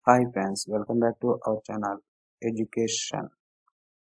Hi friends, welcome back to our channel Education.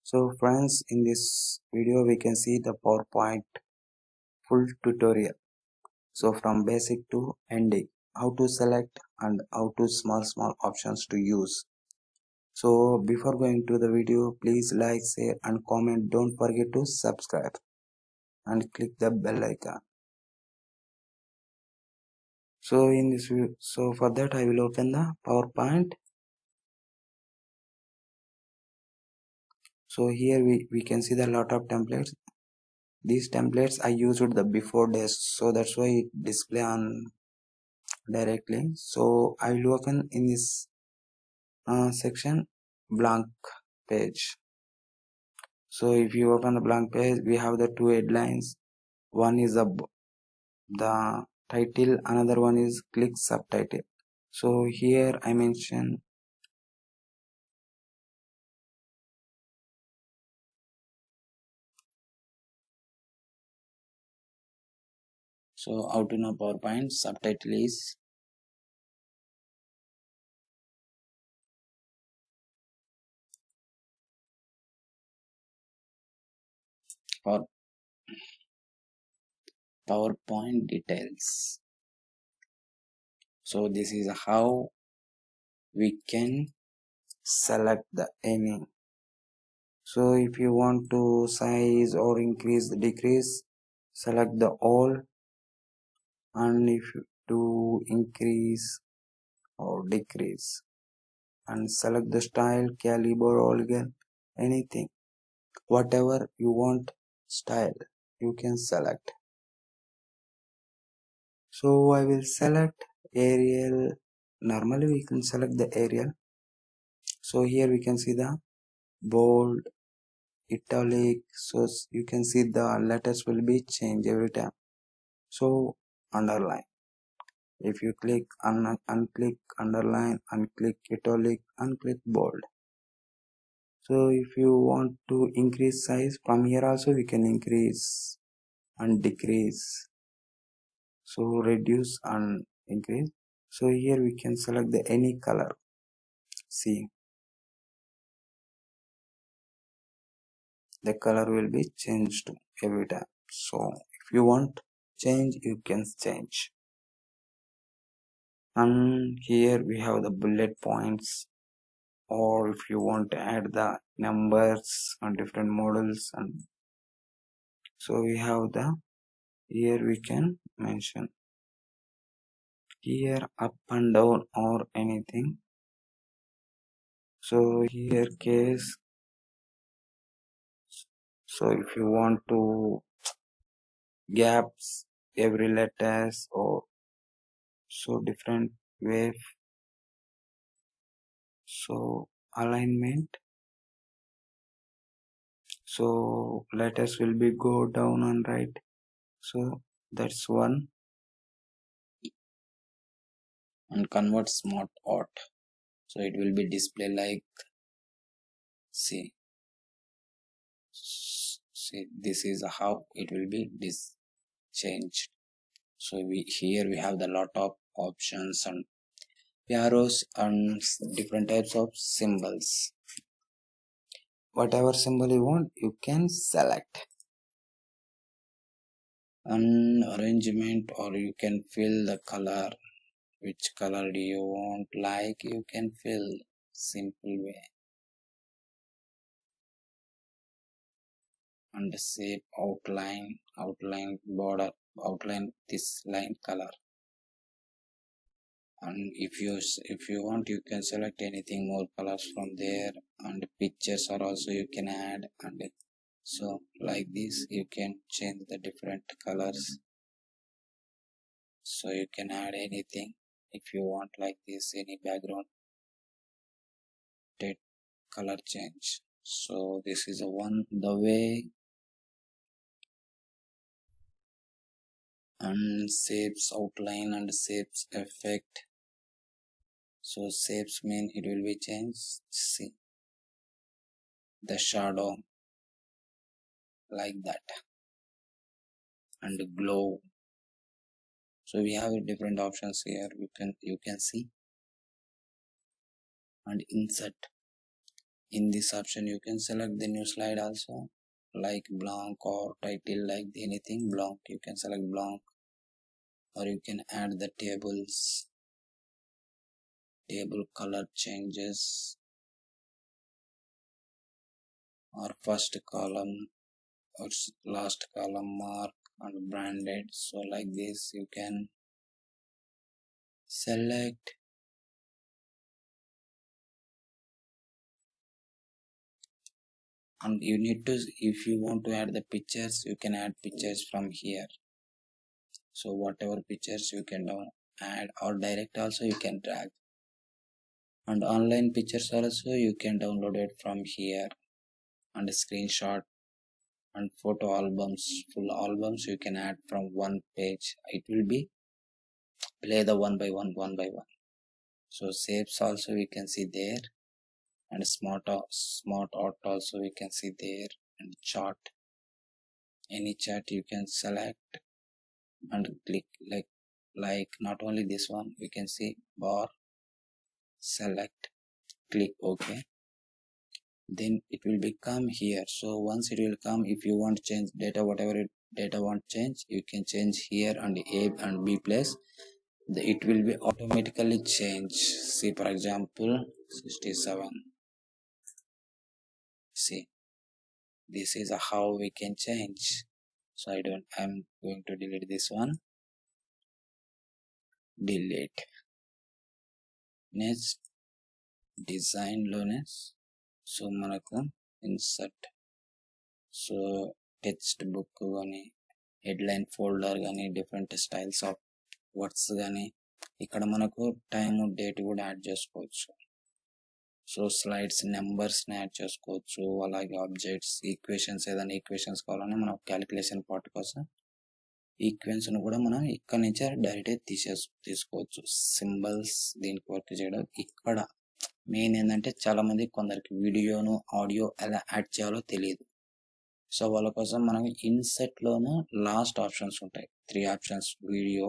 So friends, in this video we can see the PowerPoint full tutorial. So from basic to ending, how to select and how to small options to use. So before going to the video, please like, share and comment. Don't forget to subscribe and click the bell icon. So in this video, so for that I will open the PowerPoint. So here we can see the lot of templates. These templates I used the before days, so that's why it display on directly. So I will open in this section blank page. So if you open the blank page, we have the two headlines. One is the title, another one is click subtitle. So here I mention so how to know PowerPoint. Subtitle is for PowerPoint details. So this is how we can select the any. So if you want to size or increase the decrease, select the all, and if you to increase or decrease, and select the style, caliber, organ, anything, whatever you want style you can select. So I will select Arial. Normally we can select the Arial. So here we can see the bold, italic, so you can see the letters will be changed every time. So underline, if you click unclick underline, unclick italic, unclick bold. So if you want to increase size, from here also we can increase and decrease, so reduce and increase. So here we can select the any color. See, the color will be changed every time. So if you want change, you can change. And here we have the bullet points, or if you want to add the numbers on different models, and so we have the here we can mention here up and down or anything. So here case, so if you want to gaps every letters or so different way, so alignment, so letters will be go down and right. So that's one. And convert smart art, so it will be display like, see, this is how it will be changed. So we here we have the lot of options and arrows and different types of symbols. Whatever symbol you want you can select. And arrangement, or you can fill the color, which color do you want, like you can fill simple way. And shape, outline border, outline this line color. And if you want you can select anything more colors from there, and pictures are also you can add. And so like this you can change the different colors, so you can add anything if you want, like this, any background date color change. So this is the way. And shapes, outline and shapes effect. So shapes mean it will be changed. See, the shadow like that, and glow. So we have different options here. You can see. and insert. In this option you can select the new slide also, like blank or title, like anything blank you can select blank, or you can add the tables, table color changes, or first column or last column mark and branded. So like this you can select, and you need to, if you want to add the pictures you can add pictures from here. So whatever pictures you can add, or direct also you can drag, and online pictures also you can download it from here, and screenshot and photo albums, full albums you can add from one page. It will be play the one by one. So shapes also we can see there, and smart art also we can see there, and chart, any chart you can select and click, like not only this one, we can see bar, select, click OK, then it will become here. So once it will come, if you want to change data, whatever data want change, you can change here, and A and B place, it will be automatically change. See, for example 67. See, this is how we can change. So I'm going to delete this one, delete. Next, design lowness. So manaku insert, so text book gani, headline folder gani, different styles of words gani, ఇక్కడ మనకు time date కూడా add చేసుకోవచ్చు. So slides numbers ని add చేసుకోవచ్చు, అలాగే objects, equations, ఏదైనా equations కావాలన్నా మనం క్యాలిక్యులేషన్ పార్ట్ కోసం ఈక్వెన్స్ ను కూడా మనం ఇక్కడ నుంచి డైరెక్ట్ తీసుకోవచ్చు. సింబల్స్ దీనికి వర్క్ చేయడం. ఇక్కడ మెయిన్ ఏంటంటే చాలా మంది కొందరికి వీడియోను ఆడియో ఎలా యాడ్ చేయాలో తెలియదు. సో వాళ్ళ కోసం మనం ఇన్సెట్ లోను లాస్ట్ ఆప్షన్స్ ఉంటాయి, 3 options, video,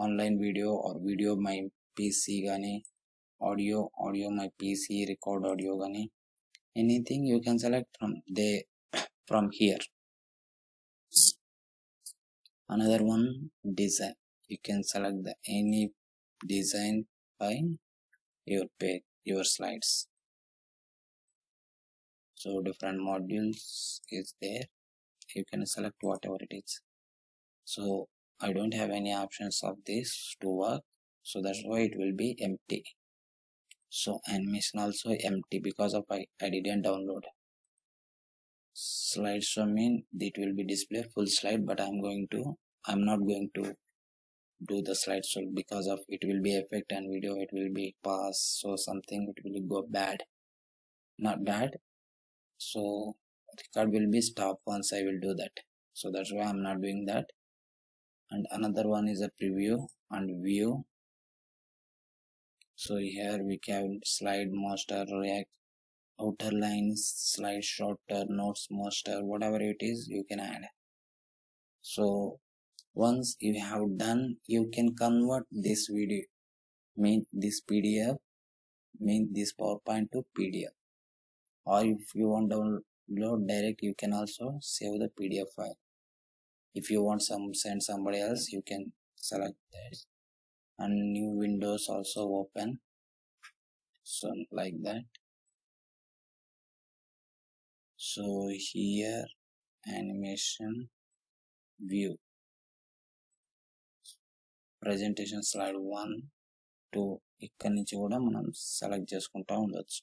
online video or video my PC కానీ, audio my PC, record audio కానీ, anything you can select from here. Another one, design, you can select any design by your page, your slides. So different modules is there, you can select whatever it is. So I don't have any options of this to work, so that's why it will be empty. So animation also empty because of I didn't download. Slideshow mean it will be display full slide, but I'm not going to do the slideshow because of it will be effect and video, it will be pass, so something it will go bad, not bad. So record will be stop once I will do that, so that's why I'm not doing that. And another one is a preview and view. So here we can slide master, react, outer lines, slide shorter, notes master, whatever it is you can add. So once you have done, you can convert this video, mean this PDF, mean this PowerPoint to PDF, or if you want to download direct, you can also save the PDF file. If you want send somebody else, you can select that, and new windows also open, so like that. So here animation view, presentation slide 1 2, ఇక్కడ నుంచి కూడా మనం select చేసుకుంటా ఉండొచ్చు.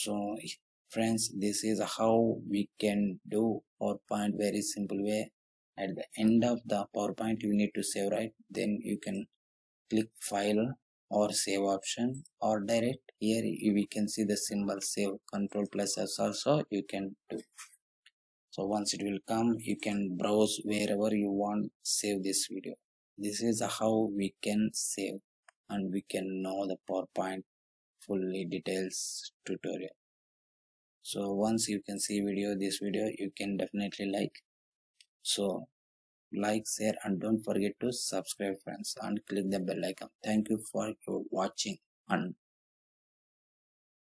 So friends, this is how we can do PowerPoint very simple way. At the end of the PowerPoint you need to save, right? Then you can click file or save option, or direct here we can see the symbol save, control plus S also you can do. So once it will come, you can browse wherever you want, save this video. This is how we can save and we can know the PowerPoint fully details tutorial. So once you can see this video you can definitely like. So like, share, and don't forget to subscribe friends, and click the bell icon. Thank you for your watching. and